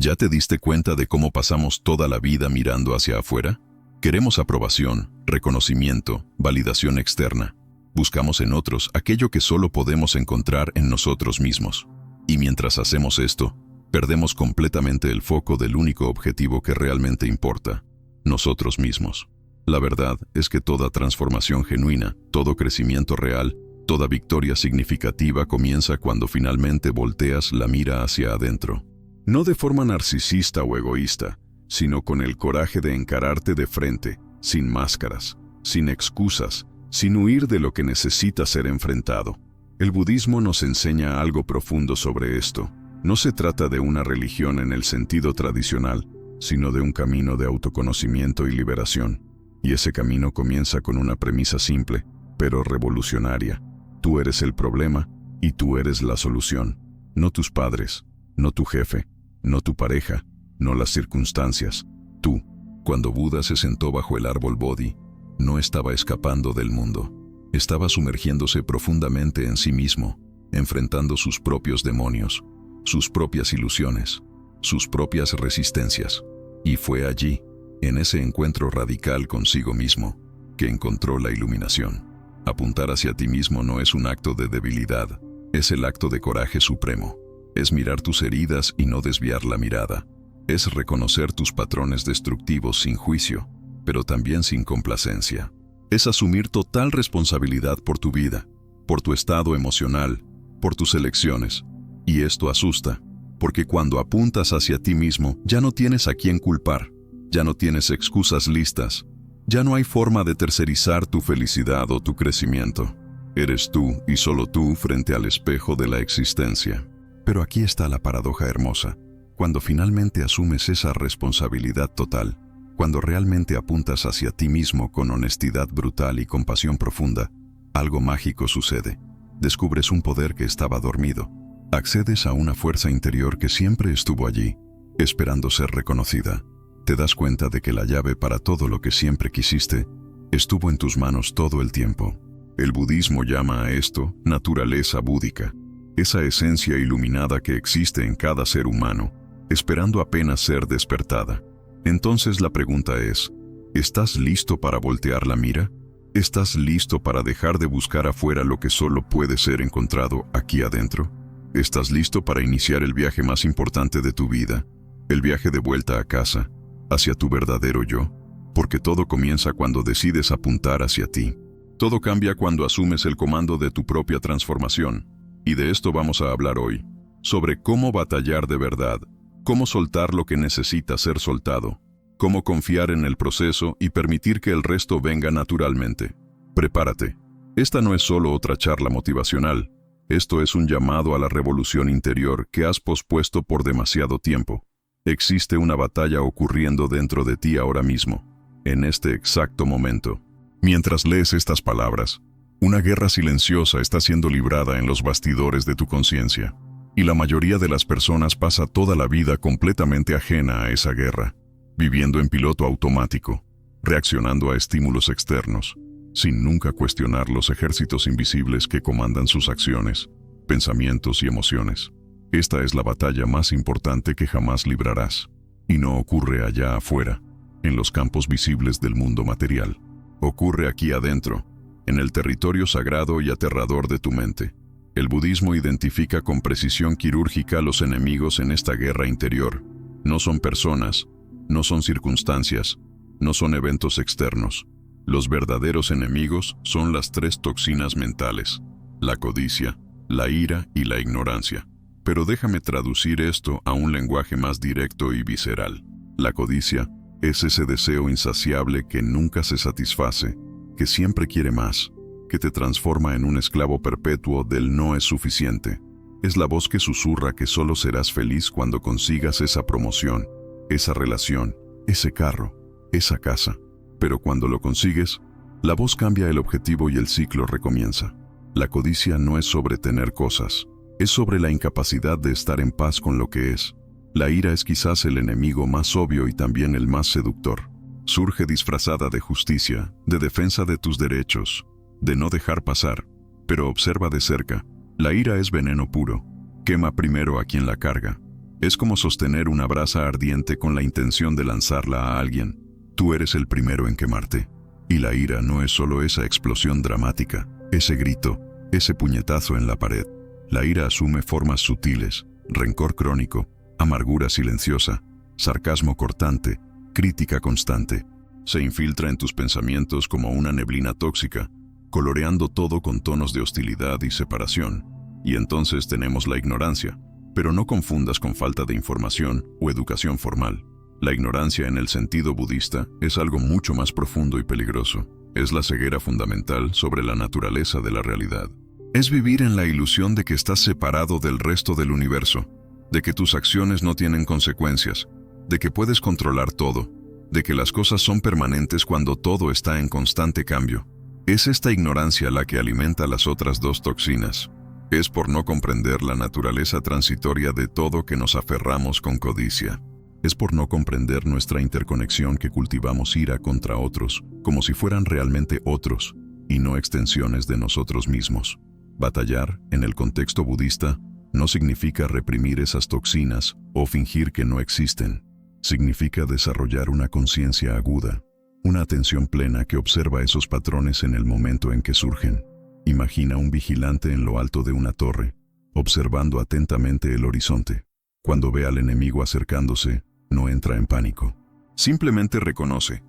¿Ya te diste cuenta de cómo pasamos toda la vida mirando hacia afuera? Queremos aprobación, reconocimiento, validación externa. Buscamos en otros aquello que solo podemos encontrar en nosotros mismos. Y mientras hacemos esto, perdemos completamente el foco del único objetivo que realmente importa: nosotros mismos. La verdad es que toda transformación genuina, todo crecimiento real, toda victoria significativa comienza cuando finalmente volteas la mira hacia adentro. No de forma narcisista o egoísta, sino con el coraje de encararte de frente, sin máscaras, sin excusas, sin huir de lo que necesita ser enfrentado. El budismo nos enseña algo profundo sobre esto. No se trata de una religión en el sentido tradicional, sino de un camino de autoconocimiento y liberación. Y ese camino comienza con una premisa simple, pero revolucionaria. Tú eres el problema y tú eres la solución. No tus padres, no tu jefe, no tu pareja, no las circunstancias. Tú. Cuando Buda se sentó bajo el árbol Bodhi, no estaba escapando del mundo. Estaba sumergiéndose profundamente en sí mismo, enfrentando sus propios demonios, sus propias ilusiones, sus propias resistencias. Y fue allí, en ese encuentro radical consigo mismo, que encontró la iluminación. Apuntar hacia ti mismo no es un acto de debilidad, es el acto de coraje supremo. Es mirar tus heridas y no desviar la mirada. Es reconocer tus patrones destructivos sin juicio, pero también sin complacencia. Es asumir total responsabilidad por tu vida, por tu estado emocional, por tus elecciones. Y esto asusta, porque cuando apuntas hacia ti mismo, ya no tienes a quién culpar, ya no tienes excusas listas, ya no hay forma de tercerizar tu felicidad o tu crecimiento. Eres tú y solo tú frente al espejo de la existencia. Pero aquí está la paradoja hermosa. Cuando finalmente asumes esa responsabilidad total, cuando realmente apuntas hacia ti mismo con honestidad brutal y compasión profunda, algo mágico sucede. Descubres un poder que estaba dormido. Accedes a una fuerza interior que siempre estuvo allí, esperando ser reconocida. Te das cuenta de que la llave para todo lo que siempre quisiste estuvo en tus manos todo el tiempo. El budismo llama a esto naturaleza búdica, esa esencia iluminada que existe en cada ser humano, esperando apenas ser despertada. Entonces la pregunta es, ¿estás listo para voltear la mira? ¿Estás listo para dejar de buscar afuera lo que solo puede ser encontrado aquí adentro? ¿Estás listo para iniciar el viaje más importante de tu vida? El viaje de vuelta a casa, hacia tu verdadero yo, porque todo comienza cuando decides apuntar hacia ti. Todo cambia cuando asumes el comando de tu propia transformación. Y de esto vamos a hablar hoy, sobre cómo batallar de verdad, cómo soltar lo que necesita ser soltado, cómo confiar en el proceso y permitir que el resto venga naturalmente. Prepárate. Esta no es solo otra charla motivacional, esto es un llamado a la revolución interior que has pospuesto por demasiado tiempo. Existe una batalla ocurriendo dentro de ti ahora mismo, en este exacto momento. Mientras lees estas palabras, una guerra silenciosa está siendo librada en los bastidores de tu conciencia, y la mayoría de las personas pasa toda la vida completamente ajena a esa guerra, viviendo en piloto automático, reaccionando a estímulos externos, sin nunca cuestionar los ejércitos invisibles que comandan sus acciones, pensamientos y emociones. Esta es la batalla más importante que jamás librarás, y no ocurre allá afuera, en los campos visibles del mundo material. Ocurre aquí adentro, en el territorio sagrado y aterrador de tu mente. El budismo identifica con precisión quirúrgica los enemigos en esta guerra interior. No son personas, no son circunstancias, no son eventos externos. Los verdaderos enemigos son las tres toxinas mentales: la codicia, la ira y la ignorancia. Pero déjame traducir esto a un lenguaje más directo y visceral. La codicia es ese deseo insaciable que nunca se satisface, que siempre quiere más, que te transforma en un esclavo perpetuo del no es suficiente. Es la voz que susurra que solo serás feliz cuando consigas esa promoción, esa relación, ese carro, esa casa. Pero cuando lo consigues, la voz cambia el objetivo y el ciclo recomienza. La codicia no es sobre tener cosas, es sobre la incapacidad de estar en paz con lo que es. La ira es quizás el enemigo más obvio y también el más seductor. Surge disfrazada de justicia, de defensa de tus derechos, de no dejar pasar. Pero observa de cerca, la ira es veneno puro. Quema primero a quien la carga. Es como sostener una brasa ardiente con la intención de lanzarla a alguien. Tú eres el primero en quemarte. Y la ira no es solo esa explosión dramática, ese grito, ese puñetazo en la pared. La ira asume formas sutiles, rencor crónico, amargura silenciosa, sarcasmo cortante, crítica constante. Se infiltra en tus pensamientos como una neblina tóxica, coloreando todo con tonos de hostilidad y separación. Y entonces tenemos la ignorancia, pero no confundas con falta de información o educación formal. La ignorancia en el sentido budista es algo mucho más profundo y peligroso. Es la ceguera fundamental sobre la naturaleza de la realidad. Es vivir en la ilusión de que estás separado del resto del universo, de que tus acciones no tienen consecuencias, de que puedes controlar todo, de que las cosas son permanentes cuando todo está en constante cambio. Es esta ignorancia la que alimenta las otras dos toxinas. Es por no comprender la naturaleza transitoria de todo que nos aferramos con codicia. Es por no comprender nuestra interconexión que cultivamos ira contra otros, como si fueran realmente otros, y no extensiones de nosotros mismos. Batallar, en el contexto budista, no significa reprimir esas toxinas o fingir que no existen. Significa desarrollar una conciencia aguda, una atención plena que observa esos patrones en el momento en que surgen. Imagina un vigilante en lo alto de una torre, observando atentamente el horizonte. Cuando ve al enemigo acercándose, no entra en pánico. Simplemente reconoce,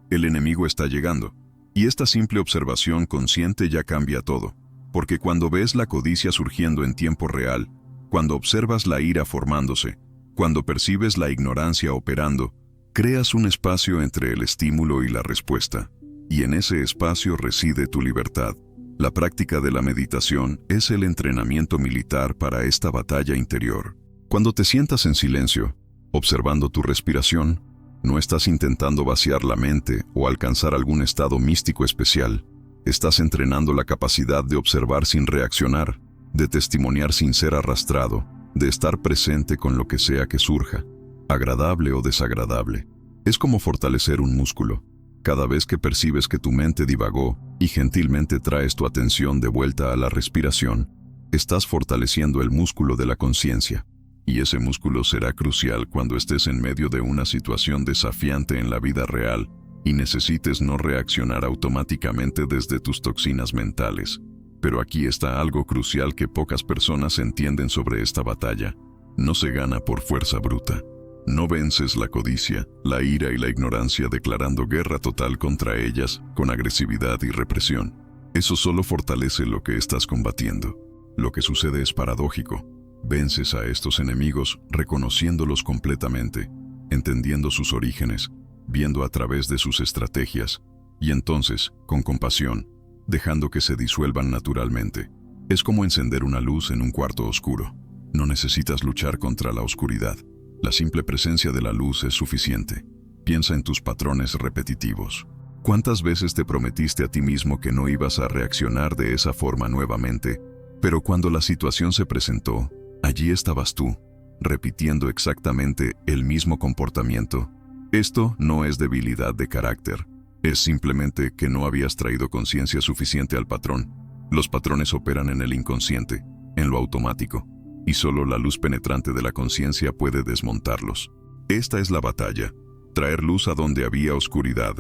el enemigo está llegando. Y esta simple observación consciente ya cambia todo. Porque cuando ves la codicia surgiendo en tiempo real, cuando observas la ira formándose, cuando percibes la ignorancia operando, creas un espacio entre el estímulo y la respuesta. Y en ese espacio reside tu libertad. La práctica de la meditación es el entrenamiento militar para esta batalla interior. Cuando te sientas en silencio, observando tu respiración, no estás intentando vaciar la mente o alcanzar algún estado místico especial. Estás entrenando la capacidad de observar sin reaccionar, de testimoniar sin ser arrastrado, de estar presente con lo que sea que surja, agradable o desagradable. Es como fortalecer un músculo. Cada vez que percibes que tu mente divagó y gentilmente traes tu atención de vuelta a la respiración, estás fortaleciendo el músculo de la conciencia. Y ese músculo será crucial cuando estés en medio de una situación desafiante en la vida real y necesites no reaccionar automáticamente desde tus toxinas mentales. Pero aquí está algo crucial que pocas personas entienden sobre esta batalla. No se gana por fuerza bruta. No vences la codicia, la ira y la ignorancia declarando guerra total contra ellas con agresividad y represión. Eso solo fortalece lo que estás combatiendo. Lo que sucede es paradójico. Vences a estos enemigos reconociéndolos completamente, entendiendo sus orígenes, viendo a través de sus estrategias, y entonces, con compasión, dejando que se disuelvan naturalmente. Es como encender una luz en un cuarto oscuro. No necesitas luchar contra la oscuridad. La simple presencia de la luz es suficiente. Piensa en tus patrones repetitivos. ¿Cuántas veces te prometiste a ti mismo que no ibas a reaccionar de esa forma nuevamente? Pero cuando la situación se presentó, allí estabas tú, repitiendo exactamente el mismo comportamiento. Esto no es debilidad de carácter. Es simplemente que no habías traído conciencia suficiente al patrón. Los patrones operan en el inconsciente, en lo automático, y solo la luz penetrante de la conciencia puede desmontarlos. Esta es la batalla: traer luz a donde había oscuridad,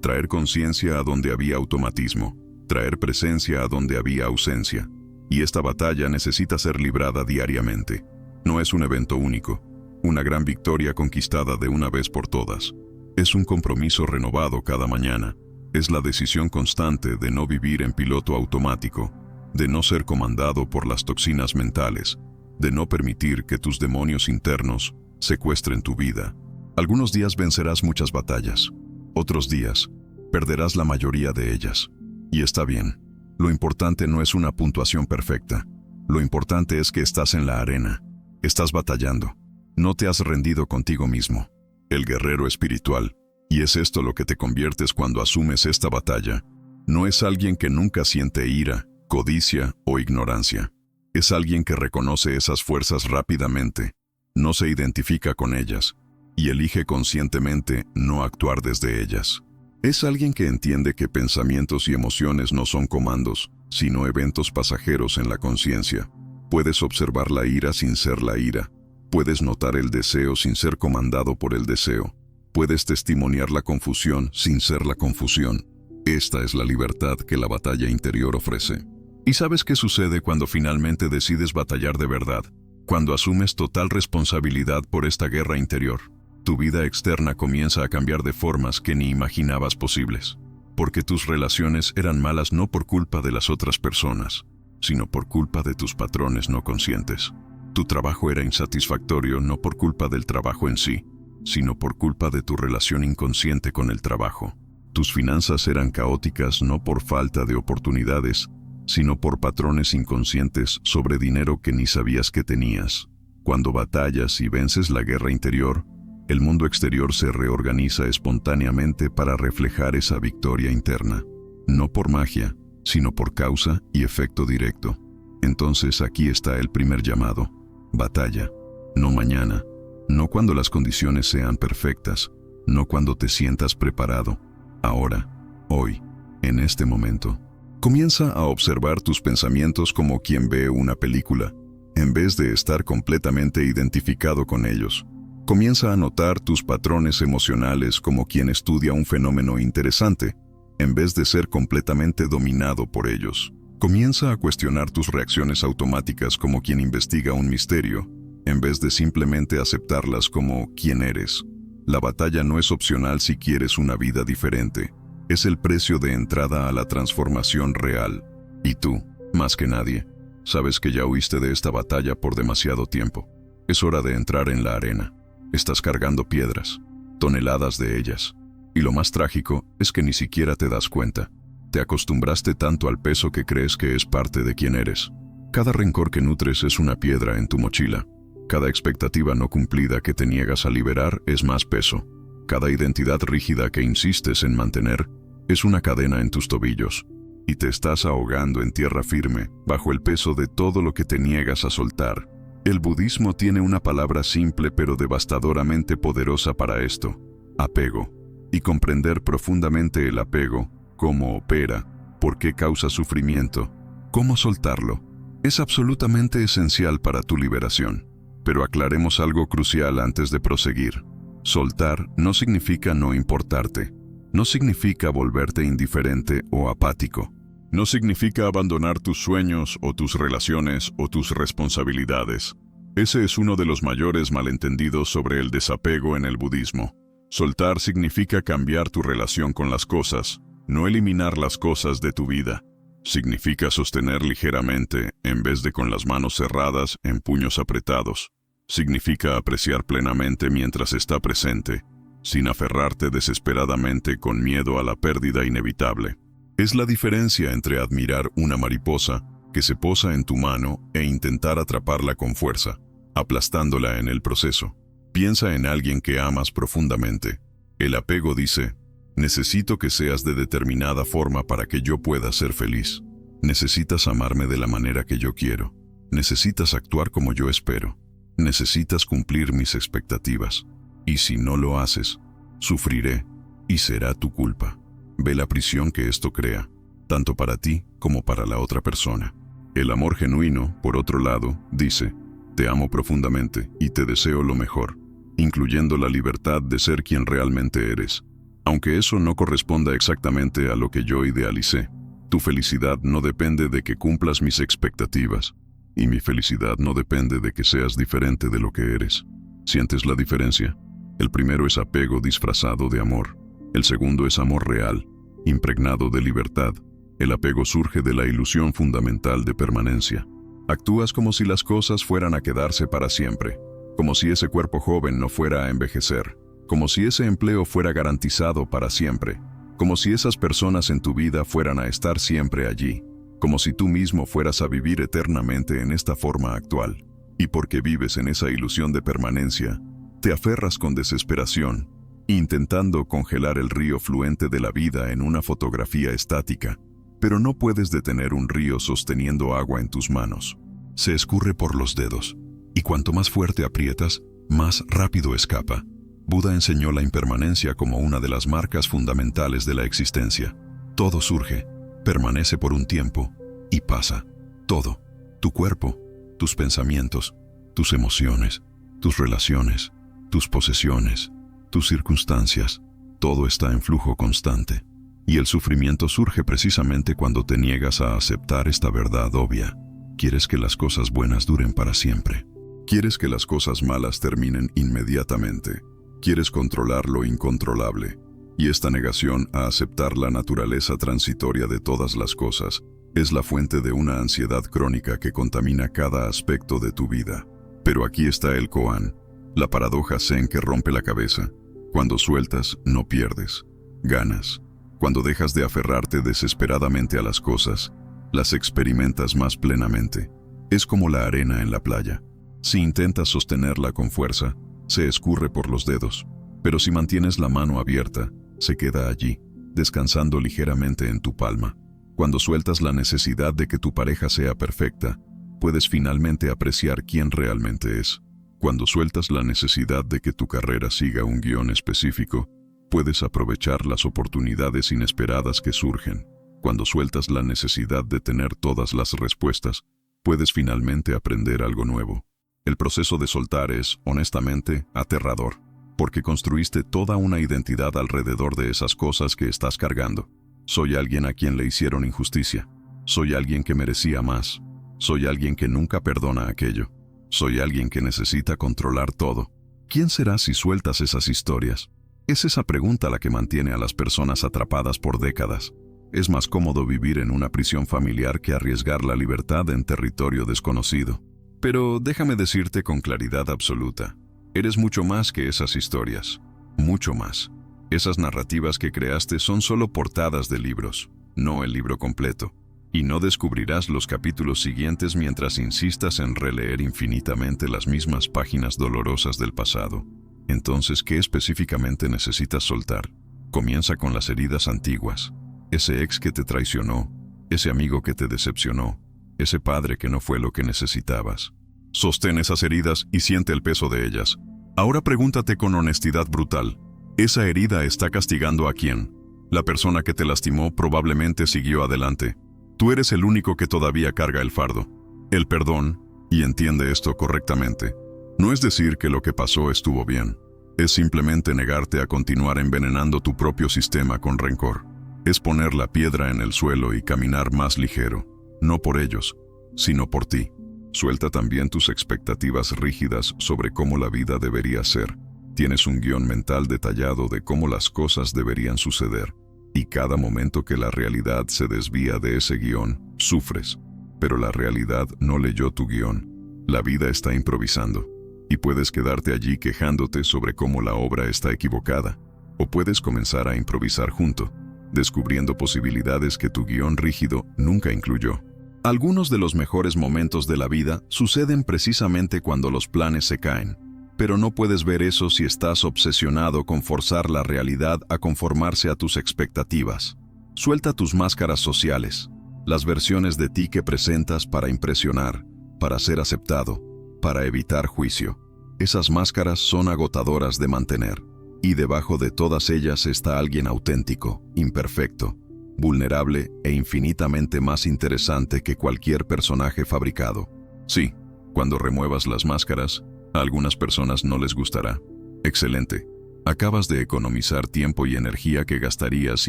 traer conciencia a donde había automatismo, traer presencia a donde había ausencia. Y esta batalla necesita ser librada diariamente. No es un evento único, una gran victoria conquistada de una vez por todas. Es un compromiso renovado cada mañana. Es la decisión constante de no vivir en piloto automático, de no ser comandado por las toxinas mentales, de no permitir que tus demonios internos secuestren tu vida. Algunos días vencerás muchas batallas. Otros días perderás la mayoría de ellas. Y está bien. Lo importante no es una puntuación perfecta. Lo importante es que estás en la arena. Estás batallando. No te has rendido contigo mismo. El guerrero espiritual. Y es esto lo que te conviertes cuando asumes esta batalla. No es alguien que nunca siente ira, codicia o ignorancia. Es alguien que reconoce esas fuerzas rápidamente, no se identifica con ellas y elige conscientemente no actuar desde ellas. Es alguien que entiende que pensamientos y emociones no son comandos, sino eventos pasajeros en la conciencia. Puedes observar la ira sin ser la ira. Puedes notar el deseo sin ser comandado por el deseo. Puedes testimoniar la confusión sin ser la confusión. Esta es la libertad que la batalla interior ofrece. ¿Y sabes qué sucede cuando finalmente decides batallar de verdad? Cuando asumes total responsabilidad por esta guerra interior. Tu vida externa comienza a cambiar de formas que ni imaginabas posibles. Porque tus relaciones eran malas no por culpa de las otras personas, sino por culpa de tus patrones no conscientes. Tu trabajo era insatisfactorio no por culpa del trabajo en sí, sino por culpa de tu relación inconsciente con el trabajo. Tus finanzas eran caóticas no por falta de oportunidades, sino por patrones inconscientes sobre dinero que ni sabías que tenías. Cuando batallas y vences la guerra interior, el mundo exterior se reorganiza espontáneamente para reflejar esa victoria interna. No por magia, sino por causa y efecto directo. Entonces aquí está el primer llamado. Batalla. No mañana. No cuando las condiciones sean perfectas. No cuando te sientas preparado. Ahora. Hoy. En este momento. Comienza a observar tus pensamientos como quien ve una película, en vez de estar completamente identificado con ellos. Comienza a notar tus patrones emocionales como quien estudia un fenómeno interesante, en vez de ser completamente dominado por ellos. Comienza a cuestionar tus reacciones automáticas como quien investiga un misterio, en vez de simplemente aceptarlas como quien eres. La batalla no es opcional si quieres una vida diferente. Es el precio de entrada a la transformación real. Y tú, más que nadie, sabes que ya huiste de esta batalla por demasiado tiempo. Es hora de entrar en la arena. Estás cargando piedras, toneladas de ellas. Y lo más trágico es que ni siquiera te das cuenta. Te acostumbraste tanto al peso que crees que es parte de quien eres. Cada rencor que nutres es una piedra en tu mochila. Cada expectativa no cumplida que te niegas a liberar es más peso. Cada identidad rígida que insistes en mantener es una cadena en tus tobillos. Y te estás ahogando en tierra firme, bajo el peso de todo lo que te niegas a soltar. El budismo tiene una palabra simple pero devastadoramente poderosa para esto: apego. Y comprender profundamente el apego, cómo opera, por qué causa sufrimiento, cómo soltarlo, es absolutamente esencial para tu liberación. Pero aclaremos algo crucial antes de proseguir. Soltar no significa no importarte. No significa volverte indiferente o apático. No significa abandonar tus sueños o tus relaciones o tus responsabilidades. Ese es uno de los mayores malentendidos sobre el desapego en el budismo. Soltar significa cambiar tu relación con las cosas, no eliminar las cosas de tu vida. Significa sostener ligeramente, en vez de con las manos cerradas en puños apretados. Significa apreciar plenamente mientras está presente, sin aferrarte desesperadamente con miedo a la pérdida inevitable. Es la diferencia entre admirar una mariposa que se posa en tu mano e intentar atraparla con fuerza, aplastándola en el proceso. Piensa en alguien que amas profundamente. El apego dice: necesito que seas de determinada forma para que yo pueda ser feliz. Necesitas amarme de la manera que yo quiero. Necesitas actuar como yo espero. Necesitas cumplir mis expectativas. Y si no lo haces, sufriré y será tu culpa. Ve la prisión que esto crea, tanto para ti como para la otra persona. El amor genuino, por otro lado, dice: te amo profundamente y te deseo lo mejor, incluyendo la libertad de ser quien realmente eres. Aunque eso no corresponda exactamente a lo que yo idealicé, tu felicidad no depende de que cumplas mis expectativas, y mi felicidad no depende de que seas diferente de lo que eres. ¿Sientes la diferencia? El primero es apego disfrazado de amor. El segundo es amor real, impregnado de libertad. El apego surge de la ilusión fundamental de permanencia. Actúas como si las cosas fueran a quedarse para siempre, como si ese cuerpo joven no fuera a envejecer, como si ese empleo fuera garantizado para siempre, como si esas personas en tu vida fueran a estar siempre allí, como si tú mismo fueras a vivir eternamente en esta forma actual. Y porque vives en esa ilusión de permanencia, te aferras con desesperación, intentando congelar el río fluente de la vida en una fotografía estática. Pero no puedes detener un río sosteniendo agua en tus manos. Se escurre por los dedos, y cuanto más fuerte aprietas, más rápido escapa. Buda enseñó la impermanencia como una de las marcas fundamentales de la existencia. Todo surge, permanece por un tiempo, y pasa. Todo. Tu cuerpo, tus pensamientos, tus emociones, tus relaciones, tus posesiones, tus circunstancias, todo está en flujo constante. Y el sufrimiento surge precisamente cuando te niegas a aceptar esta verdad obvia. Quieres que las cosas buenas duren para siempre. Quieres que las cosas malas terminen inmediatamente. Quieres controlar lo incontrolable. Y esta negación a aceptar la naturaleza transitoria de todas las cosas es la fuente de una ansiedad crónica que contamina cada aspecto de tu vida. Pero aquí está el koan, la paradoja zen que rompe la cabeza. Cuando sueltas, no pierdes, ganas. Cuando dejas de aferrarte desesperadamente a las cosas, las experimentas más plenamente. Es como la arena en la playa. Si intentas sostenerla con fuerza, se escurre por los dedos. Pero si mantienes la mano abierta, se queda allí, descansando ligeramente en tu palma. Cuando sueltas la necesidad de que tu pareja sea perfecta, puedes finalmente apreciar quién realmente es. Cuando sueltas la necesidad de que tu carrera siga un guión específico, puedes aprovechar las oportunidades inesperadas que surgen. Cuando sueltas la necesidad de tener todas las respuestas, puedes finalmente aprender algo nuevo. El proceso de soltar es, honestamente, aterrador, porque construiste toda una identidad alrededor de esas cosas que estás cargando. Soy alguien a quien le hicieron injusticia. Soy alguien que merecía más. Soy alguien que nunca perdona aquello. Soy alguien que necesita controlar todo. ¿Quién serás si sueltas esas historias? Es esa pregunta la que mantiene a las personas atrapadas por décadas. Es más cómodo vivir en una prisión familiar que arriesgar la libertad en territorio desconocido. Pero déjame decirte con claridad absoluta, eres mucho más que esas historias, mucho más. Esas narrativas que creaste son solo portadas de libros, no el libro completo. Y no descubrirás los capítulos siguientes mientras insistas en releer infinitamente las mismas páginas dolorosas del pasado. Entonces, ¿qué específicamente necesitas soltar? Comienza con las heridas antiguas. Ese ex que te traicionó, ese amigo que te decepcionó, ese padre que no fue lo que necesitabas. Sostén esas heridas y siente el peso de ellas. Ahora pregúntate con honestidad brutal, ¿esa herida está castigando a quién? La persona que te lastimó probablemente siguió adelante. Tú eres el único que todavía carga el fardo. El perdón, y entiende esto correctamente, no es decir que lo que pasó estuvo bien. Es simplemente negarte a continuar envenenando tu propio sistema con rencor. Es poner la piedra en el suelo y caminar más ligero, no por ellos, sino por ti. Suelta también tus expectativas rígidas sobre cómo la vida debería ser. Tienes un guión mental detallado de cómo las cosas deberían suceder, y cada momento que la realidad se desvía de ese guión, sufres. Pero la realidad no leyó tu guión. La vida está improvisando, y puedes quedarte allí quejándote sobre cómo la obra está equivocada, o puedes comenzar a improvisar junto, descubriendo posibilidades que tu guión rígido nunca incluyó. Algunos de los mejores momentos de la vida suceden precisamente cuando los planes se caen, pero no puedes ver eso si estás obsesionado con forzar la realidad a conformarse a tus expectativas. Suelta tus máscaras sociales, las versiones de ti que presentas para impresionar, para ser aceptado, para evitar juicio. Esas máscaras son agotadoras de mantener, y debajo de todas ellas está alguien auténtico, imperfecto, vulnerable e infinitamente más interesante que cualquier personaje fabricado. Sí, cuando remuevas las máscaras, a algunas personas no les gustará. Excelente. Acabas de economizar tiempo y energía que gastarías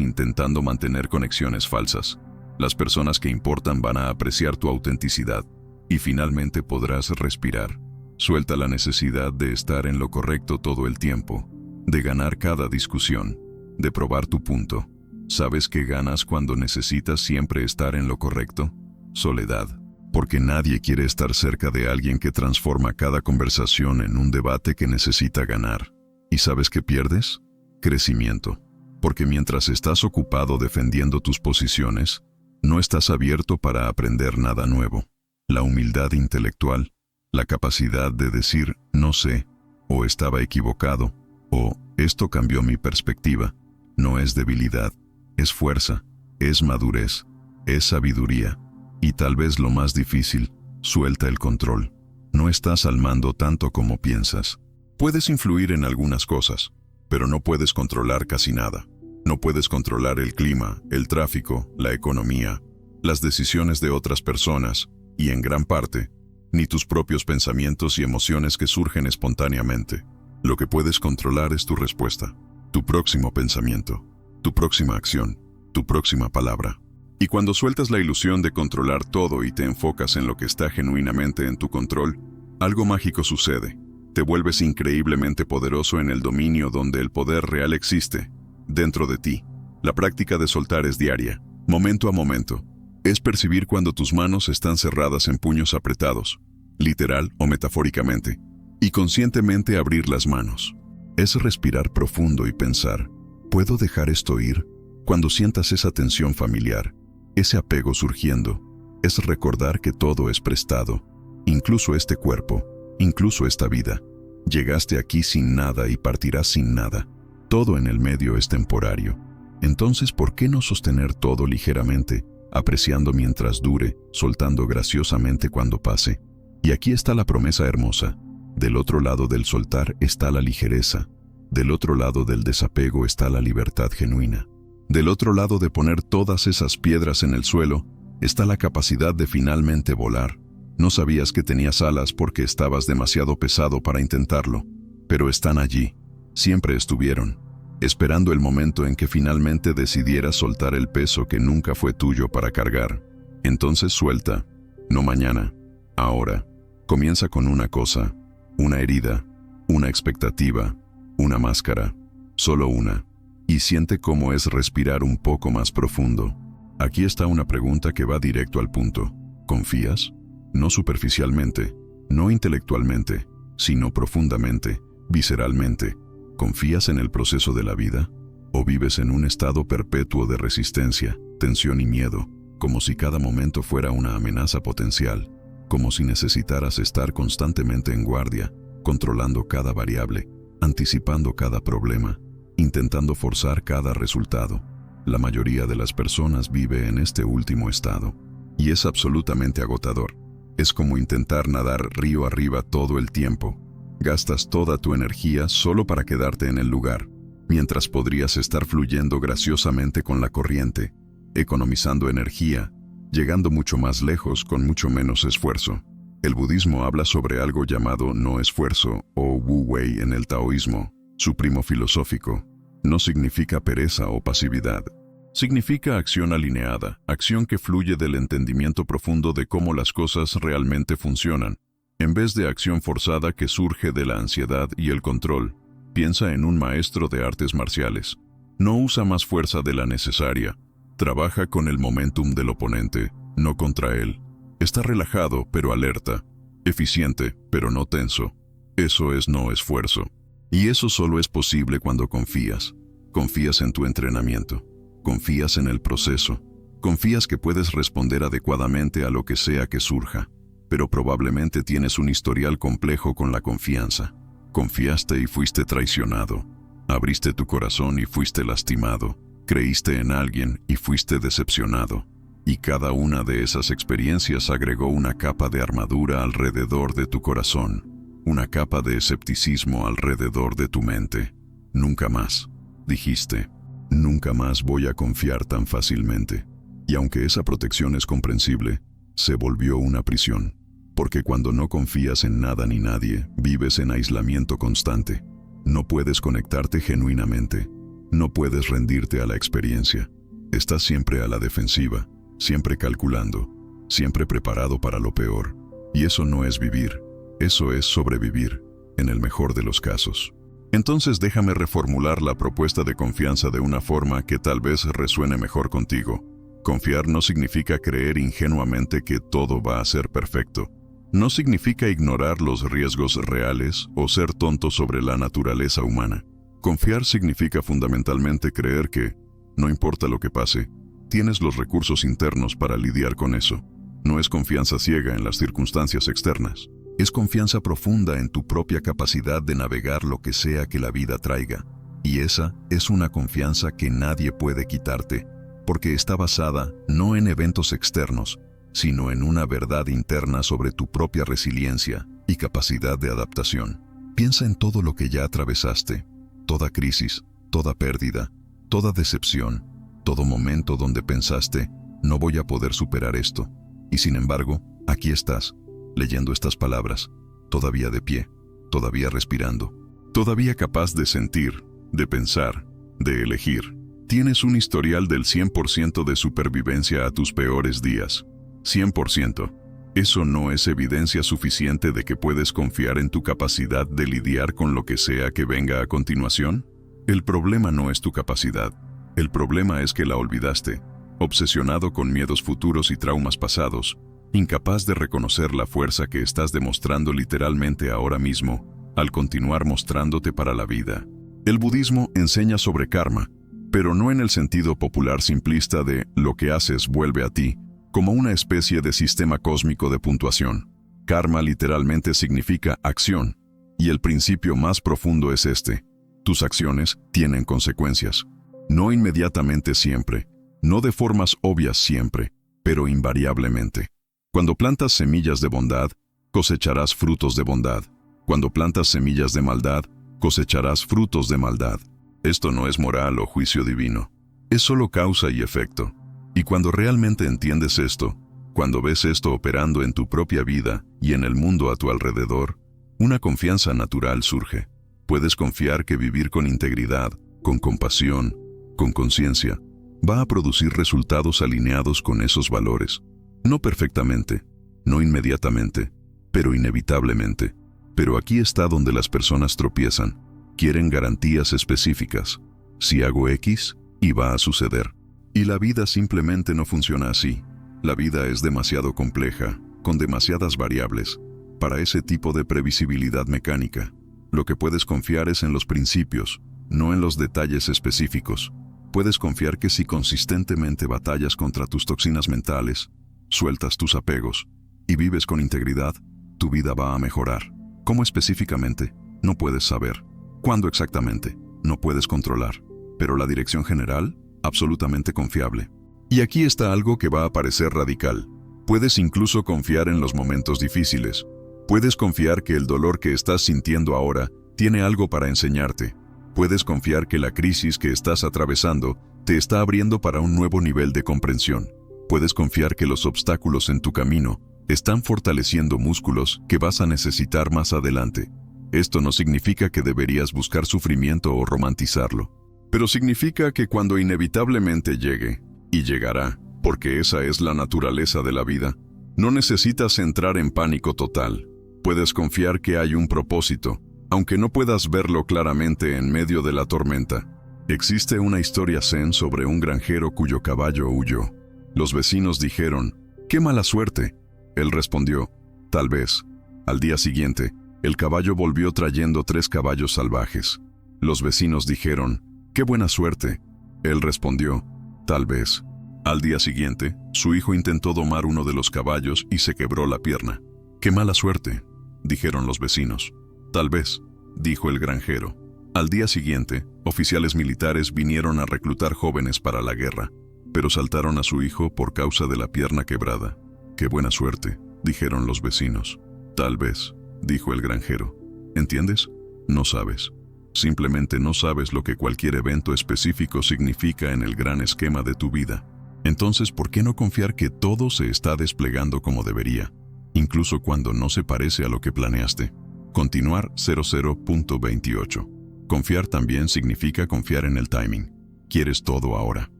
intentando mantener conexiones falsas. Las personas que importan van a apreciar tu autenticidad, y finalmente podrás respirar. Suelta la necesidad de estar en lo correcto todo el tiempo, de ganar cada discusión, de probar tu punto. ¿Sabes qué ganas cuando necesitas siempre estar en lo correcto? Soledad. Porque nadie quiere estar cerca de alguien que transforma cada conversación en un debate que necesita ganar. ¿Y sabes qué pierdes? Crecimiento. Porque mientras estás ocupado defendiendo tus posiciones, no estás abierto para aprender nada nuevo. La humildad intelectual, la capacidad de decir no sé, o estaba equivocado, o esto cambió mi perspectiva, no es debilidad, es fuerza, es madurez, es sabiduría. Y tal vez lo más difícil, suelta el control. No estás al mando tanto como piensas. Puedes influir en algunas cosas, pero no puedes controlar casi nada. No puedes controlar el clima, el tráfico, la economía, las decisiones de otras personas, y en gran parte, ni tus propios pensamientos y emociones que surgen espontáneamente. Lo que puedes controlar es tu respuesta, tu próximo pensamiento, tu próxima acción, tu próxima palabra. Y cuando sueltas la ilusión de controlar todo y te enfocas en lo que está genuinamente en tu control, algo mágico sucede. Te vuelves increíblemente poderoso en el dominio donde el poder real existe, dentro de ti. La práctica de soltar es diaria, momento a momento. Es percibir cuando tus manos están cerradas en puños apretados, literal o metafóricamente, y conscientemente abrir las manos. Es respirar profundo y pensar, ¿puedo dejar esto ir? Cuando sientas esa tensión familiar, ese apego surgiendo, es recordar que todo es prestado, incluso este cuerpo, incluso esta vida. Llegaste aquí sin nada y partirás sin nada. Todo en el medio es temporario. Entonces, ¿por qué no sostener todo ligeramente, apreciando mientras dure, soltando graciosamente cuando pase? Y aquí está la promesa hermosa. Del otro lado del soltar está la ligereza. Del otro lado del desapego está la libertad genuina. Del otro lado de poner todas esas piedras en el suelo está la capacidad de finalmente volar. No sabías que tenías alas porque estabas demasiado pesado para intentarlo, pero están allí, siempre estuvieron, esperando el momento en que finalmente decidieras soltar el peso que nunca fue tuyo para cargar. Entonces suelta, no mañana, ahora. Comienza con una cosa, una herida, una expectativa, una máscara, solo una, y siente cómo es respirar un poco más profundo. Aquí está una pregunta que va directo al punto. ¿Confías? No superficialmente, no intelectualmente, sino profundamente, visceralmente. ¿Confías en el proceso de la vida? ¿O vives en un estado perpetuo de resistencia, tensión y miedo, como si cada momento fuera una amenaza potencial, como si necesitaras estar constantemente en guardia, controlando cada variable, anticipando cada problema, intentando forzar cada resultado? La mayoría de las personas vive en este último estado, y es absolutamente agotador. Es como intentar nadar río arriba todo el tiempo. Gastas toda tu energía solo para quedarte en el lugar, mientras podrías estar fluyendo graciosamente con la corriente, economizando energía, llegando mucho más lejos con mucho menos esfuerzo. El budismo habla sobre algo llamado no esfuerzo o Wu Wei en el taoísmo, su primo filosófico. No significa pereza o pasividad. Significa acción alineada, acción que fluye del entendimiento profundo de cómo las cosas realmente funcionan. En vez de acción forzada que surge de la ansiedad y el control, piensa en un maestro de artes marciales. No usa más fuerza de la necesaria. Trabaja con el momentum del oponente, no contra él. Está relajado pero alerta, eficiente pero no tenso. Eso es no esfuerzo. Y eso solo es posible cuando confías. Confías en tu entrenamiento. Confías en el proceso. Confías que puedes responder adecuadamente a lo que sea que surja. Pero probablemente tienes un historial complejo con la confianza. Confiaste y fuiste traicionado. Abriste tu corazón y fuiste lastimado. Creíste en alguien y fuiste decepcionado. Y cada una de esas experiencias agregó una capa de armadura alrededor de tu corazón. Una capa de escepticismo alrededor de tu mente. Nunca más, dijiste. Nunca más voy a confiar tan fácilmente. Y aunque esa protección es comprensible, se volvió una prisión. Porque cuando no confías en nada ni nadie, vives en aislamiento constante. No puedes conectarte genuinamente. No puedes rendirte a la experiencia. Estás siempre a la defensiva, siempre calculando, siempre preparado para lo peor. Y eso no es vivir, eso es sobrevivir, en el mejor de los casos. Entonces déjame reformular la propuesta de confianza de una forma que tal vez resuene mejor contigo. Confiar no significa creer ingenuamente que todo va a ser perfecto. No significa ignorar los riesgos reales o ser tonto sobre la naturaleza humana. Confiar significa fundamentalmente creer que, no importa lo que pase, tienes los recursos internos para lidiar con eso. No es confianza ciega en las circunstancias externas. Es confianza profunda en tu propia capacidad de navegar lo que sea que la vida traiga. Y esa es una confianza que nadie puede quitarte, porque está basada no en eventos externos, sino en una verdad interna sobre tu propia resiliencia y capacidad de adaptación. Piensa en todo lo que ya atravesaste, toda crisis, toda pérdida, toda decepción, todo momento donde pensaste, no voy a poder superar esto. Y sin embargo, aquí estás, leyendo estas palabras, todavía de pie, todavía respirando, todavía capaz de sentir, de pensar, de elegir. Tienes un historial del 100% de supervivencia a tus peores días. 100%. ¿Eso no es evidencia suficiente de que puedes confiar en tu capacidad de lidiar con lo que sea que venga a continuación? El problema no es tu capacidad. El problema es que la olvidaste, obsesionado con miedos futuros y traumas pasados, incapaz de reconocer la fuerza que estás demostrando literalmente ahora mismo, al continuar mostrándote para la vida. El budismo enseña sobre karma, pero no en el sentido popular simplista de lo que haces vuelve a ti, como una especie de sistema cósmico de puntuación. Karma literalmente significa acción, y el principio más profundo es este: tus acciones tienen consecuencias. No inmediatamente siempre, no de formas obvias siempre, pero invariablemente. Cuando plantas semillas de bondad, cosecharás frutos de bondad. Cuando plantas semillas de maldad, cosecharás frutos de maldad. Esto no es moral o juicio divino, es solo causa y efecto. Y cuando realmente entiendes esto, cuando ves esto operando en tu propia vida y en el mundo a tu alrededor, una confianza natural surge. Puedes confiar que vivir con integridad, con compasión, con conciencia, va a producir resultados alineados con esos valores. No perfectamente, no inmediatamente, pero inevitablemente. Pero aquí está donde las personas tropiezan. Quieren garantías específicas. Si hago X, y va a suceder. Y la vida simplemente no funciona así. La vida es demasiado compleja, con demasiadas variables, para ese tipo de previsibilidad mecánica. Lo que puedes confiar es en los principios, no en los detalles específicos. Puedes confiar que si consistentemente batallas contra tus toxinas mentales, sueltas tus apegos y vives con integridad, tu vida va a mejorar. ¿Cómo específicamente? No puedes saber. ¿Cuándo exactamente? No puedes controlar. Pero la dirección general, absolutamente confiable. Y aquí está algo que va a parecer radical. Puedes incluso confiar en los momentos difíciles. Puedes confiar que el dolor que estás sintiendo ahora tiene algo para enseñarte. Puedes confiar que la crisis que estás atravesando te está abriendo para un nuevo nivel de comprensión. Puedes confiar que los obstáculos en tu camino están fortaleciendo músculos que vas a necesitar más adelante. Esto no significa que deberías buscar sufrimiento o romantizarlo, pero significa que cuando inevitablemente llegue, y llegará, porque esa es la naturaleza de la vida, no necesitas entrar en pánico total. Puedes confiar que hay un propósito, aunque no puedas verlo claramente en medio de la tormenta. Existe una historia zen sobre un granjero cuyo caballo huyó. Los vecinos dijeron, ¡qué mala suerte! Él respondió, tal vez. Al día siguiente, el caballo volvió trayendo 3 caballos salvajes. Los vecinos dijeron, ¡qué buena suerte! Él respondió, tal vez. Al día siguiente, su hijo intentó domar uno de los caballos y se quebró la pierna. ¡Qué mala suerte!, dijeron los vecinos. Tal vez, dijo el granjero. Al día siguiente, oficiales militares vinieron a reclutar jóvenes para la guerra, pero saltaron a su hijo por causa de la pierna quebrada. ¡Qué buena suerte!, dijeron los vecinos. Tal vez, dijo el granjero. ¿Entiendes? No sabes. Simplemente no sabes lo que cualquier evento específico significa en el gran esquema de tu vida. Entonces, ¿por qué no confiar que todo se está desplegando como debería, incluso cuando no se parece a lo que planeaste? Continuar 00.28. Confiar también significa confiar en el timing. Quieres todo ahora.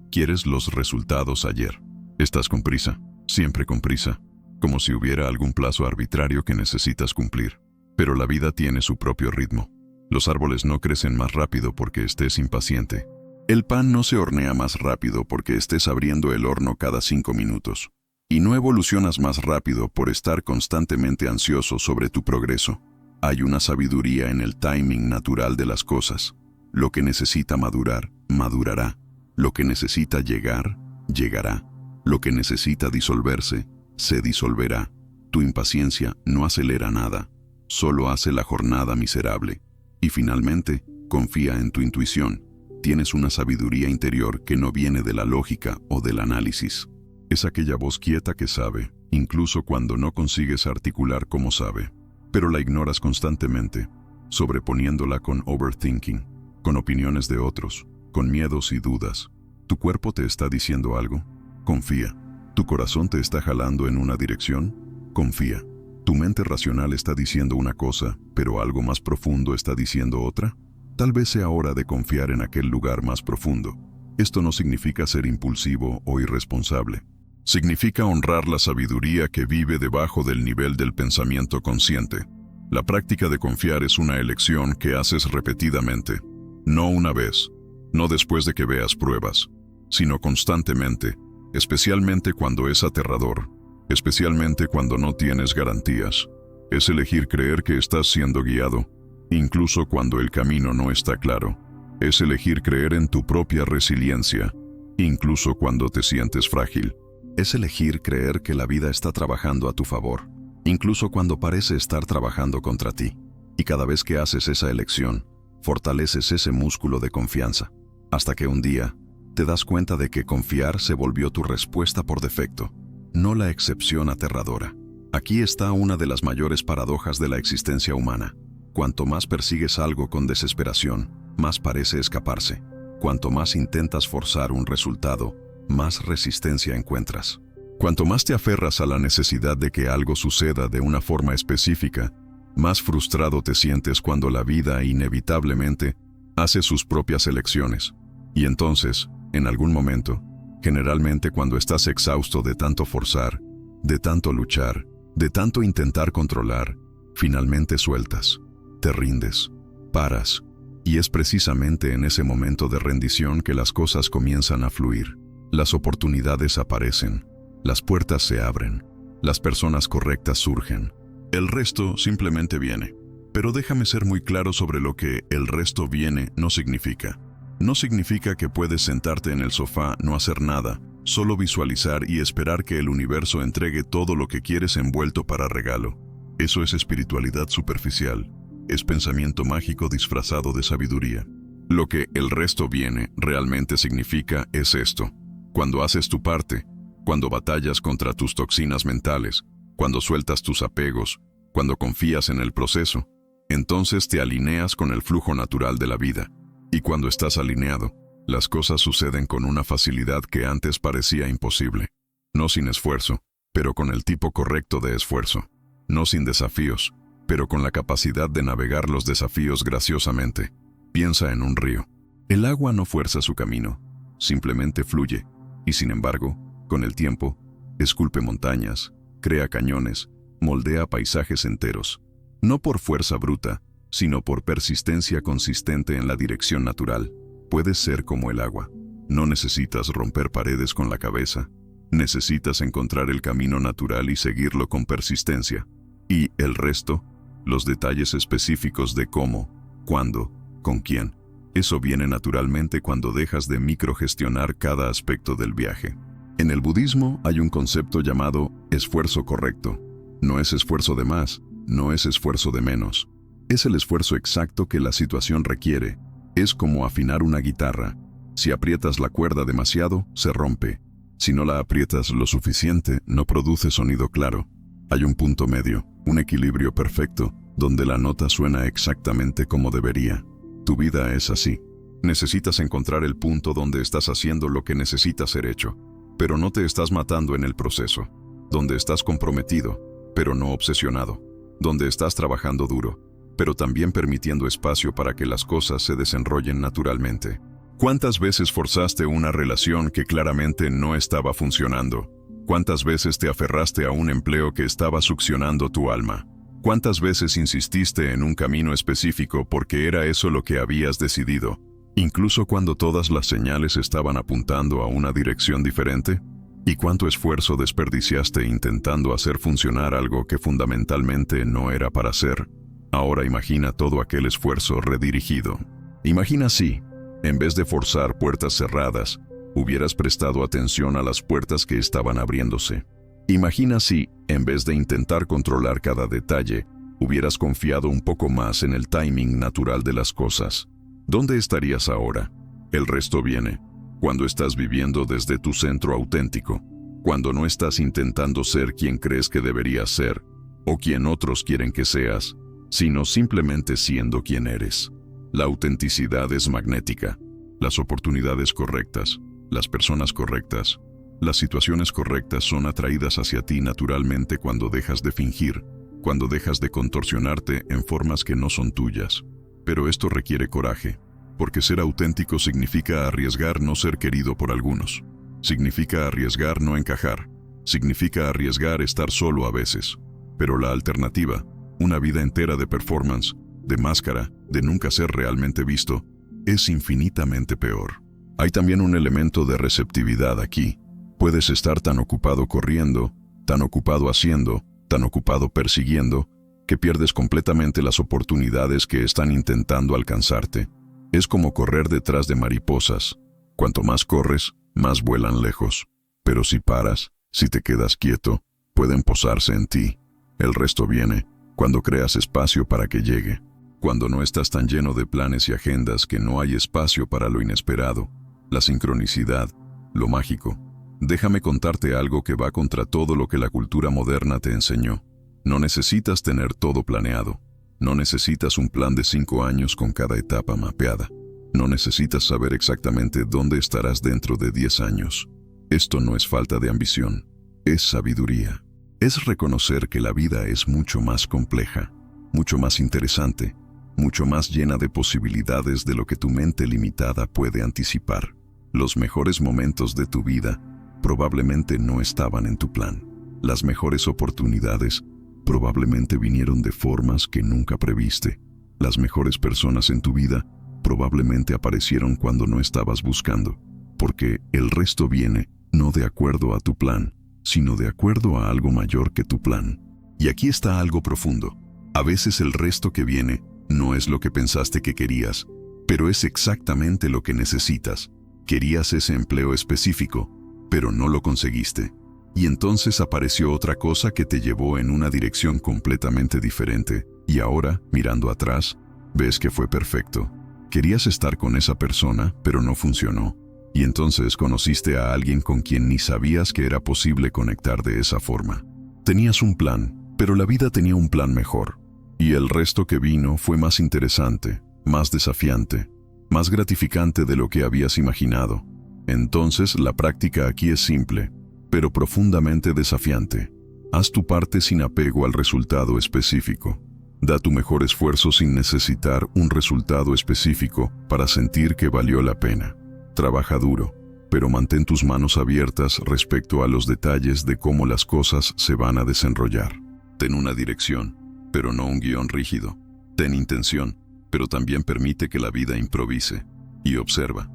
Quieres los resultados ayer. Estás con prisa, siempre con prisa, como si hubiera algún plazo arbitrario que necesitas cumplir. Pero la vida tiene su propio ritmo. Los árboles no crecen más rápido porque estés impaciente. El pan no se hornea más rápido porque estés abriendo el horno cada 5 minutos. Y no evolucionas más rápido por estar constantemente ansioso sobre tu progreso. Hay una sabiduría en el timing natural de las cosas. Lo que necesita madurar, madurará. Lo que necesita llegar, llegará. Lo que necesita disolverse, se disolverá. Tu impaciencia no acelera nada, solo hace la jornada miserable. Y finalmente, confía en tu intuición. Tienes una sabiduría interior que no viene de la lógica o del análisis. Es aquella voz quieta que sabe, incluso cuando no consigues articular cómo sabe. Pero la ignoras constantemente, sobreponiéndola con overthinking, con opiniones de otros, con miedos y dudas. ¿Tu cuerpo te está diciendo algo? Confía. ¿Tu corazón te está jalando en una dirección? Confía. ¿Tu mente racional está diciendo una cosa, pero algo más profundo está diciendo otra? Tal vez sea hora de confiar en aquel lugar más profundo. Esto no significa ser impulsivo o irresponsable. Significa honrar la sabiduría que vive debajo del nivel del pensamiento consciente. La práctica de confiar es una elección que haces repetidamente, no una vez, no después de que veas pruebas, sino constantemente, especialmente cuando es aterrador, especialmente cuando no tienes garantías. Es elegir creer que estás siendo guiado, incluso cuando el camino no está claro. Es elegir creer en tu propia resiliencia, incluso cuando te sientes frágil. Es elegir creer que la vida está trabajando a tu favor, incluso cuando parece estar trabajando contra ti. Y cada vez que haces esa elección, fortaleces ese músculo de confianza, hasta que un día te das cuenta de que confiar se volvió tu respuesta por defecto, no la excepción aterradora. Aquí está una de las mayores paradojas de la existencia humana. Cuanto más persigues algo con desesperación, más parece escaparse. Cuanto más intentas forzar un resultado, más resistencia encuentras. Cuanto más te aferras a la necesidad de que algo suceda de una forma específica, más frustrado te sientes cuando la vida inevitablemente hace sus propias elecciones. Y entonces, en algún momento, generalmente cuando estás exhausto de tanto forzar, de tanto luchar, de tanto intentar controlar, finalmente sueltas, te rindes, paras, y es precisamente en ese momento de rendición que las cosas comienzan a fluir. Las oportunidades aparecen, las puertas se abren, las personas correctas surgen. El resto simplemente viene. Pero déjame ser muy claro sobre lo que el resto viene no significa. No significa que puedes sentarte en el sofá, no hacer nada, solo visualizar y esperar que el universo entregue todo lo que quieres envuelto para regalo. Eso es espiritualidad superficial. Es pensamiento mágico disfrazado de sabiduría. Lo que el resto viene realmente significa es esto. Cuando haces tu parte, cuando batallas contra tus toxinas mentales, cuando sueltas tus apegos, cuando confías en el proceso, entonces te alineas con el flujo natural de la vida. Y cuando estás alineado, las cosas suceden con una facilidad que antes parecía imposible. No sin esfuerzo, pero con el tipo correcto de esfuerzo. No sin desafíos, pero con la capacidad de navegar los desafíos graciosamente. Piensa en un río. El agua no fuerza su camino, simplemente fluye, y sin embargo, con el tiempo, esculpe montañas, crea cañones, moldea paisajes enteros. No por fuerza bruta, sino por persistencia consistente en la dirección natural. Puedes ser como el agua. No necesitas romper paredes con la cabeza. Necesitas encontrar el camino natural y seguirlo con persistencia. Y el resto, los detalles específicos de cómo, cuándo, con quién. Eso viene naturalmente cuando dejas de microgestionar cada aspecto del viaje. En el budismo hay un concepto llamado esfuerzo correcto. No es esfuerzo de más, no es esfuerzo de menos. Es el esfuerzo exacto que la situación requiere. Es como afinar una guitarra. Si aprietas la cuerda demasiado, se rompe. Si no la aprietas lo suficiente, no produce sonido claro. Hay un punto medio, un equilibrio perfecto, donde la nota suena exactamente como debería. Tu vida es así. Necesitas encontrar el punto donde estás haciendo lo que necesita ser hecho, pero no te estás matando en el proceso. Donde estás comprometido, pero no obsesionado. Donde estás trabajando duro, pero también permitiendo espacio para que las cosas se desenrollen naturalmente. ¿Cuántas veces forzaste una relación que claramente no estaba funcionando? ¿Cuántas veces te aferraste a un empleo que estaba succionando tu alma? ¿Cuántas veces insististe en un camino específico porque era eso lo que habías decidido, incluso cuando todas las señales estaban apuntando a una dirección diferente? ¿Y cuánto esfuerzo desperdiciaste intentando hacer funcionar algo que fundamentalmente no era para hacer? Ahora imagina todo aquel esfuerzo redirigido. Imagina si, en vez de forzar puertas cerradas, hubieras prestado atención a las puertas que estaban abriéndose. Imagina si, en vez de intentar controlar cada detalle, hubieras confiado un poco más en el timing natural de las cosas. ¿Dónde estarías ahora? El resto viene cuando estás viviendo desde tu centro auténtico, cuando no estás intentando ser quien crees que deberías ser, o quien otros quieren que seas, sino simplemente siendo quien eres. La autenticidad es magnética. Las oportunidades correctas, las personas correctas, las situaciones correctas son atraídas hacia ti naturalmente cuando dejas de fingir, cuando dejas de contorsionarte en formas que no son tuyas. Pero esto requiere coraje, porque ser auténtico significa arriesgar no ser querido por algunos. Significa arriesgar no encajar. Significa arriesgar estar solo a veces. Pero la alternativa, una vida entera de performance, de máscara, de nunca ser realmente visto, es infinitamente peor. Hay también un elemento de receptividad aquí. Puedes estar tan ocupado corriendo, tan ocupado haciendo, tan ocupado persiguiendo, que pierdes completamente las oportunidades que están intentando alcanzarte. Es como correr detrás de mariposas. Cuanto más corres, más vuelan lejos. Pero si paras, si te quedas quieto, pueden posarse en ti. El resto viene cuando creas espacio para que llegue. Cuando no estás tan lleno de planes y agendas que no hay espacio para lo inesperado, la sincronicidad, lo mágico. Déjame contarte algo que va contra todo lo que la cultura moderna te enseñó. No necesitas tener todo planeado. No necesitas un plan de 5 años con cada etapa mapeada. No necesitas saber exactamente dónde estarás dentro de 10 años. Esto no es falta de ambición, es sabiduría. Es reconocer que la vida es mucho más compleja, mucho más interesante, mucho más llena de posibilidades de lo que tu mente limitada puede anticipar. Los mejores momentos de tu vida probablemente no estaban en tu plan. Las mejores oportunidades probablemente vinieron de formas que nunca previste. Las mejores personas en tu vida probablemente aparecieron cuando no estabas buscando, porque el resto viene no de acuerdo a tu plan, sino de acuerdo a algo mayor que tu plan. Y aquí está algo profundo. A veces el resto que viene no es lo que pensaste que querías, pero es exactamente lo que necesitas. Querías ese empleo específico, pero no lo conseguiste. Y entonces apareció otra cosa que te llevó en una dirección completamente diferente. Y ahora, mirando atrás, ves que fue perfecto. Querías estar con esa persona, pero no funcionó. Y entonces conociste a alguien con quien ni sabías que era posible conectar de esa forma. Tenías un plan, pero la vida tenía un plan mejor. Y el resto que vino fue más interesante, más desafiante, más gratificante de lo que habías imaginado. Entonces la práctica aquí es simple, pero profundamente desafiante. Haz tu parte sin apego al resultado específico. Da tu mejor esfuerzo sin necesitar un resultado específico para sentir que valió la pena. Trabaja duro, pero mantén tus manos abiertas respecto a los detalles de cómo las cosas se van a desenrollar. Ten una dirección, pero no un guión rígido. Ten intención, pero también permite que la vida improvise. Y observa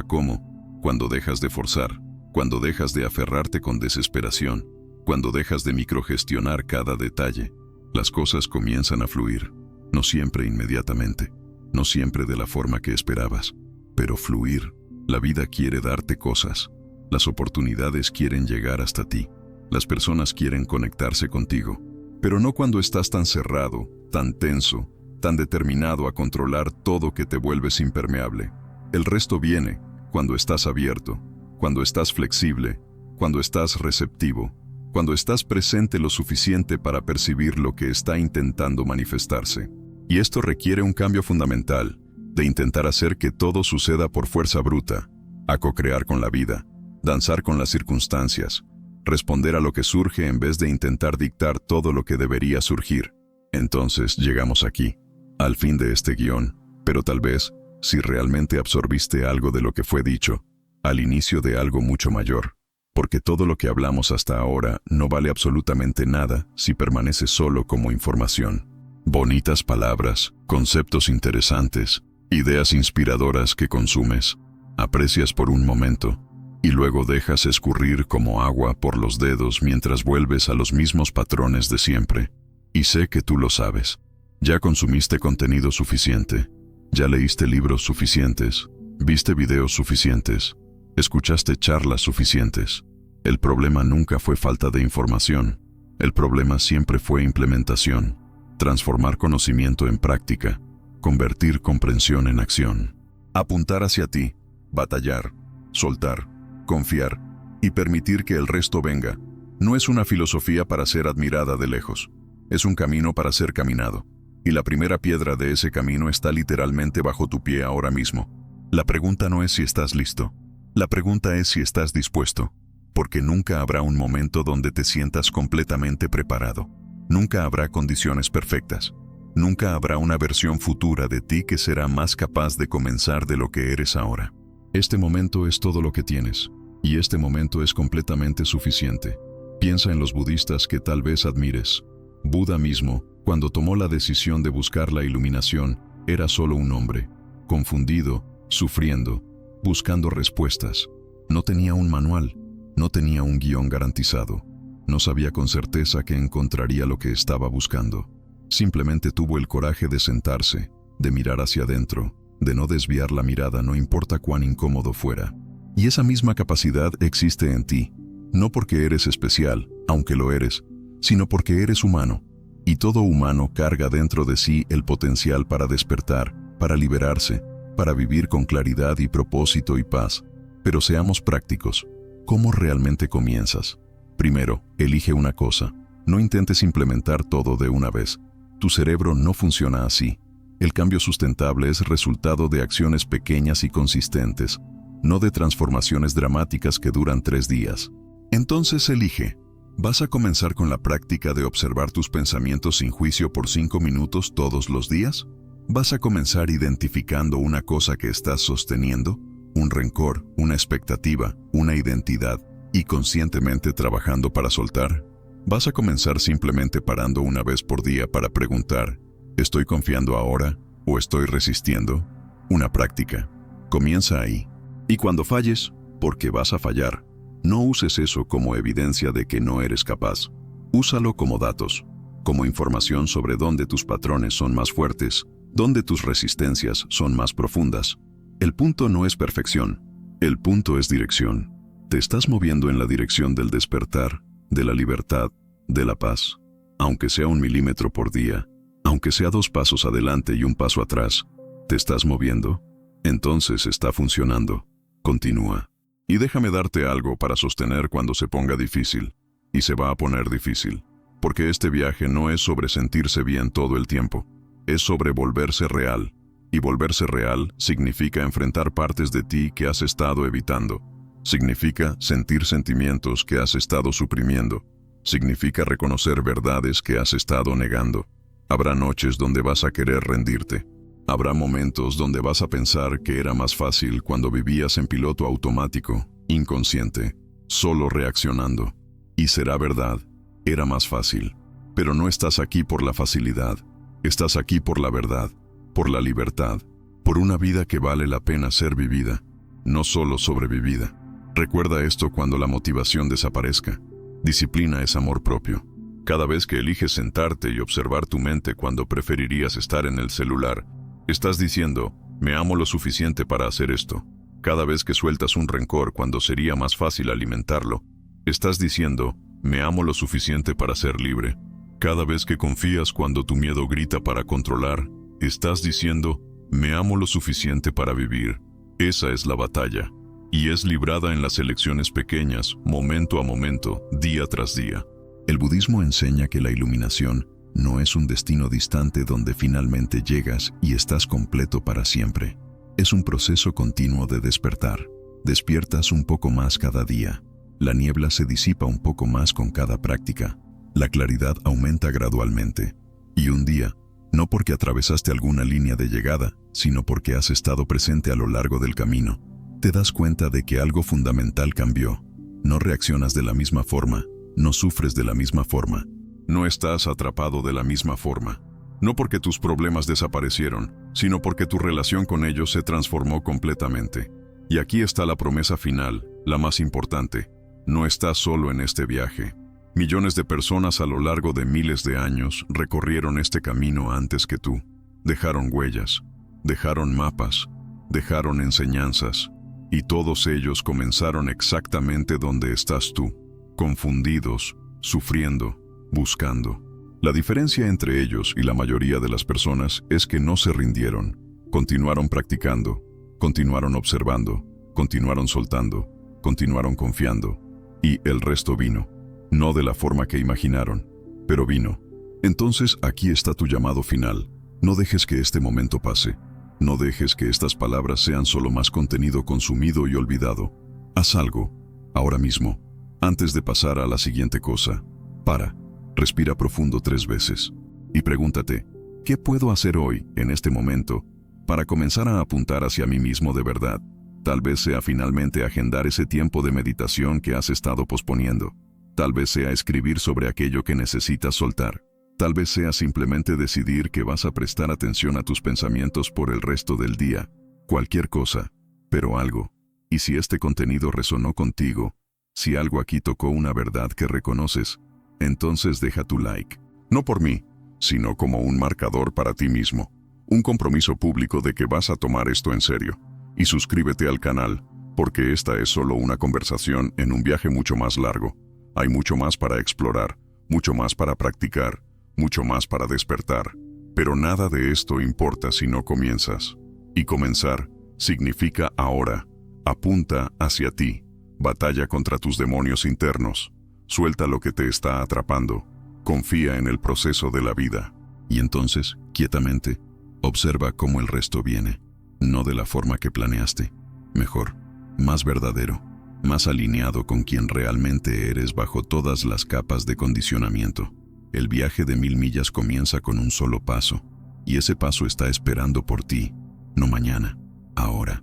cómo, cuando dejas de forzar, cuando dejas de aferrarte con desesperación, cuando dejas de microgestionar cada detalle, las cosas comienzan a fluir. No siempre inmediatamente, no siempre de la forma que esperabas, pero fluir. La vida quiere darte cosas. Las oportunidades quieren llegar hasta ti. Las personas quieren conectarse contigo. Pero no cuando estás tan cerrado, tan tenso, tan determinado a controlar todo que te vuelves impermeable. El resto viene cuando estás abierto, cuando estás flexible, cuando estás receptivo, cuando estás presente lo suficiente para percibir lo que está intentando manifestarse. Y esto requiere un cambio fundamental, de intentar hacer que todo suceda por fuerza bruta, a co-crear con la vida, danzar con las circunstancias, responder a lo que surge en vez de intentar dictar todo lo que debería surgir. Entonces llegamos aquí, al fin de este guión, pero tal vez, si realmente absorbiste algo de lo que fue dicho, al inicio de algo mucho mayor, porque todo lo que hablamos hasta ahora no vale absolutamente nada si permanece solo como información. Bonitas palabras, conceptos interesantes, ideas inspiradoras que consumes, aprecias por un momento, y luego dejas escurrir como agua por los dedos mientras vuelves a los mismos patrones de siempre. Y sé que tú lo sabes. Ya consumiste contenido suficiente, ya leíste libros suficientes, viste videos suficientes, escuchaste charlas suficientes. El problema nunca fue falta de información. El problema siempre fue implementación. Transformar conocimiento en práctica. Convertir comprensión en acción. Apuntar hacia ti. Batallar. Soltar. Confiar. Y permitir que el resto venga. No es una filosofía para ser admirada de lejos. Es un camino para ser caminado. Y la primera piedra de ese camino está literalmente bajo tu pie ahora mismo. La pregunta no es si estás listo. La pregunta es si estás dispuesto. Porque nunca habrá un momento donde te sientas completamente preparado. Nunca habrá condiciones perfectas. Nunca habrá una versión futura de ti que será más capaz de comenzar de lo que eres ahora. Este momento es todo lo que tienes, y este momento es completamente suficiente. Piensa en los budistas que tal vez admires. Buda mismo, cuando tomó la decisión de buscar la iluminación, era solo un hombre, confundido, sufriendo, buscando respuestas. No tenía un manual, no tenía un guión garantizado. No sabía con certeza que encontraría lo que estaba buscando. Simplemente tuvo el coraje de sentarse, de mirar hacia adentro, de no desviar la mirada no importa cuán incómodo fuera. Y esa misma capacidad existe en ti, no porque eres especial, aunque lo eres, sino porque eres humano. Y todo humano carga dentro de sí el potencial para despertar, para liberarse, para vivir con claridad y propósito y paz. Pero seamos prácticos. ¿Cómo realmente comienzas? Primero, elige una cosa. No intentes implementar todo de una vez. Tu cerebro no funciona así. El cambio sustentable es resultado de acciones pequeñas y consistentes, no de transformaciones dramáticas que duran 3 días. Entonces elige. ¿Vas a comenzar con la práctica de observar tus pensamientos sin juicio por 5 minutos todos los días? ¿Vas a comenzar identificando una cosa que estás sosteniendo? Un rencor, una expectativa, una identidad, y conscientemente trabajando para soltar? ¿Vas a comenzar simplemente parando una vez por día para preguntar, ¿estoy confiando ahora o estoy resistiendo? Una práctica. Comienza ahí. Y cuando falles, porque vas a fallar, no uses eso como evidencia de que no eres capaz. Úsalo como datos, como información sobre dónde tus patrones son más fuertes, dónde tus resistencias son más profundas. El punto no es perfección, el punto es dirección. Te estás moviendo en la dirección del despertar, de la libertad, de la paz. Aunque sea 1 milímetro por día, aunque sea 2 pasos adelante y 1 paso atrás, ¿te estás moviendo? Entonces está funcionando. Continúa. Y déjame darte algo para sostener cuando se ponga difícil. Y se va a poner difícil. Porque este viaje no es sobre sentirse bien todo el tiempo. Es sobre volverse real. Y volverse real significa enfrentar partes de ti que has estado evitando. Significa sentir sentimientos que has estado suprimiendo. Significa reconocer verdades que has estado negando. Habrá noches donde vas a querer rendirte. Habrá momentos donde vas a pensar que era más fácil cuando vivías en piloto automático, inconsciente, solo reaccionando. Y será verdad, era más fácil. Pero no estás aquí por la facilidad. Estás aquí por la verdad, por la libertad, por una vida que vale la pena ser vivida, no solo sobrevivida. Recuerda esto cuando la motivación desaparezca. Disciplina es amor propio. Cada vez que eliges sentarte y observar tu mente cuando preferirías estar en el celular, estás diciendo, me amo lo suficiente para hacer esto. Cada vez que sueltas un rencor cuando sería más fácil alimentarlo, estás diciendo, me amo lo suficiente para ser libre. Cada vez que confías cuando tu miedo grita para controlar, estás diciendo, me amo lo suficiente para vivir. Esa es la batalla. Y es librada en las elecciones pequeñas, momento a momento, día tras día. El budismo enseña que la iluminación no es un destino distante donde finalmente llegas y estás completo para siempre. Es un proceso continuo de despertar. Despiertas un poco más cada día. La niebla se disipa un poco más con cada práctica. La claridad aumenta gradualmente. Y un día, no porque atravesaste alguna línea de llegada, sino porque has estado presente a lo largo del camino, te das cuenta de que algo fundamental cambió. No reaccionas de la misma forma, no sufres de la misma forma, no estás atrapado de la misma forma. No porque tus problemas desaparecieron, sino porque tu relación con ellos se transformó completamente. Y aquí está la promesa final, la más importante. No estás solo en este viaje. Millones de personas a lo largo de miles de años recorrieron este camino antes que tú. Dejaron huellas, dejaron mapas, dejaron enseñanzas. Y todos ellos comenzaron exactamente donde estás tú, confundidos, sufriendo, buscando. La diferencia entre ellos y la mayoría de las personas es que no se rindieron, continuaron practicando, continuaron observando, continuaron soltando, continuaron confiando, y el resto vino. No de la forma que imaginaron, pero vino. Entonces aquí está tu llamado final. No dejes que este momento pase. No dejes que estas palabras sean solo más contenido consumido y olvidado. Haz algo, ahora mismo, antes de pasar a la siguiente cosa. Para, Respira profundo 3 veces y pregúntate, ¿qué puedo hacer hoy, en este momento, para comenzar a apuntar hacia mí mismo de verdad? Tal vez sea finalmente agendar ese tiempo de meditación que has estado posponiendo. Tal vez sea escribir sobre aquello que necesitas soltar. Tal vez sea simplemente decidir que vas a prestar atención a tus pensamientos por el resto del día. Cualquier cosa, pero algo. Y si este contenido resonó contigo, si algo aquí tocó una verdad que reconoces, entonces deja tu like. No por mí, sino como un marcador para ti mismo. Un compromiso público de que vas a tomar esto en serio. Y suscríbete al canal, porque esta es solo una conversación en un viaje mucho más largo. Hay mucho más para explorar, mucho más para practicar, mucho más para despertar. Pero nada de esto importa si no comienzas. Y comenzar significa ahora. Apunta hacia ti. Batalla contra tus demonios internos. Suelta lo que te está atrapando. Confía en el proceso de la vida. Y entonces, quietamente, observa cómo el resto viene. No de la forma que planeaste. Mejor, más verdadero, más alineado con quien realmente eres bajo todas las capas de condicionamiento. El viaje de 1000 millas comienza con un solo paso, y ese paso está esperando por ti, no mañana, ahora.